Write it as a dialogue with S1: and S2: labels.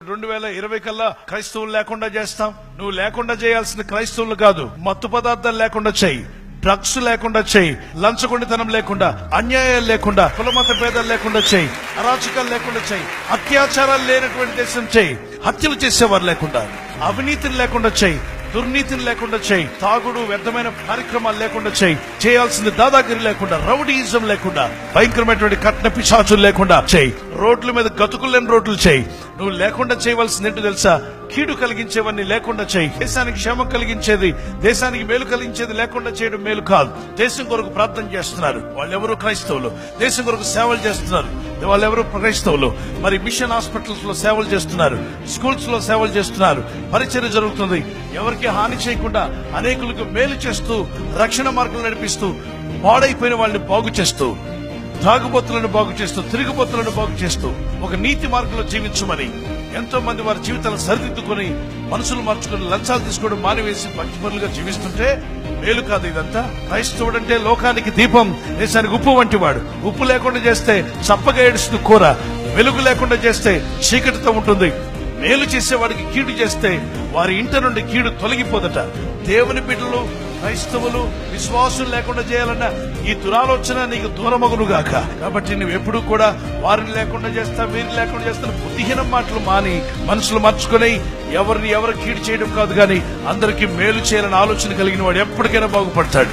S1: 2020 కల్లా క్రైస్తవులు లేకుండా చేస్తాం. నువ్వు లేకుండా చేయాల్సిన క్రైస్తవులు కాదు, మత్తు పదార్థాలు లేకుండా చేయి, డ్రగ్స్ లేకుండా చేయి, లంచగొండితనం లేకుండా, అన్యాయాలు లేకుండా, కులమత భేదాలు లేకుండా చేయి, అరాచకాలు లేకుండా చేయి, అత్యాచారాలు లేనటువంటి దేశం చేయి, హత్యలు చేసేవారు లేకుండా, అవినీతిని లేకుండా చేయి, దుర్నీతిని లేకుండా చేయి, తాగుడు వ్యర్థమైన కార్యక్రమాలు లేకుండా చేయి, చేయాల్సింది దాదాగిరి లేకుండా, రౌడీయిజం లేకుండా, భయంకరమైనటువంటి కట్న పిశాచులు లేకుండా చేయి, రోడ్ల మీద గతుకులు లేని రోడ్లు చేయి. నువ్వు లేకుండా చేయవలసింది ఏంటో తెలుసా? కీడు కలిగించేవన్నీ లేకుండా చేయి. దేశానికి క్షేమం కలిగించేది, దేశానికి మేలు కలిగించేది లేకుండా చేయడం మేలు కాదు. దేశం కొరకు ప్రార్థన చేస్తున్నారు వాళ్ళెవరూ క్రైస్తవులు, దేశం కొరకు సేవలు చేస్తున్నారు వాళ్ళెవరూ క్రైస్తవులు. మరి మిషన్ హాస్పిటల్స్ లో సేవలు చేస్తున్నారు, స్కూల్స్ లో సేవలు చేస్తున్నారు, పరిచర్య జరుగుతుంది. ఎవరికి హాని చేయకుండా అనేకులకు మేలు చేస్తూ, రక్షణ మార్గం నడిపిస్తూ, పాడైపోయిన వాళ్ళని బాగు చేస్తూ, తాగుబోతులను బాగు చేస్తూ, తిరుగుబోతులను బాగు చేస్తూ, ఒక నీతి మార్గంలో జీవించమని ఎంతో మంది వారి జీవితాలను సరిదిద్దుకొని మనసులు మార్చుకుని లంచాలు తీసుకోవడం మానివేసి మంచిపనులుగా జీవిస్తుంటే మేలు కాదు ఇదంతా? క్రైస్తవుడంటే లోకానికి దీపం, దేశానికి ఉప్పు వంటి వాడు. ఉప్పు లేకుండా చేస్తే చప్పగా ఏడుస్తుంది కూర, వెలుగు లేకుండా చేస్తే చీకటితో ఉంటుంది. మేలు చేసేవాడికి కీడు చేస్తే వారి ఇంట నుండి కీడు తొలగిపోదట. దేవుని బిడ్డలు, క్రైస్తవులు, విశ్వాసం లేకుండా చేయాలన్న ఈ దురాలోచన నీకు దూరమగునుగాక. కాబట్టి నువ్వు ఎప్పుడూ కూడా వారిని లేకుండా చేస్తా, వీరిని లేకుండా చేస్తా బుద్ధిహీనం మాటలు మాని మనసులు మార్చుకుని ఎవరు కీడు చేయడం కాదు, కానీ అందరికీ మేలు చేయాలని ఆలోచన కలిగిన వాడు ఎప్పటికైనా బాగుపడతాడు.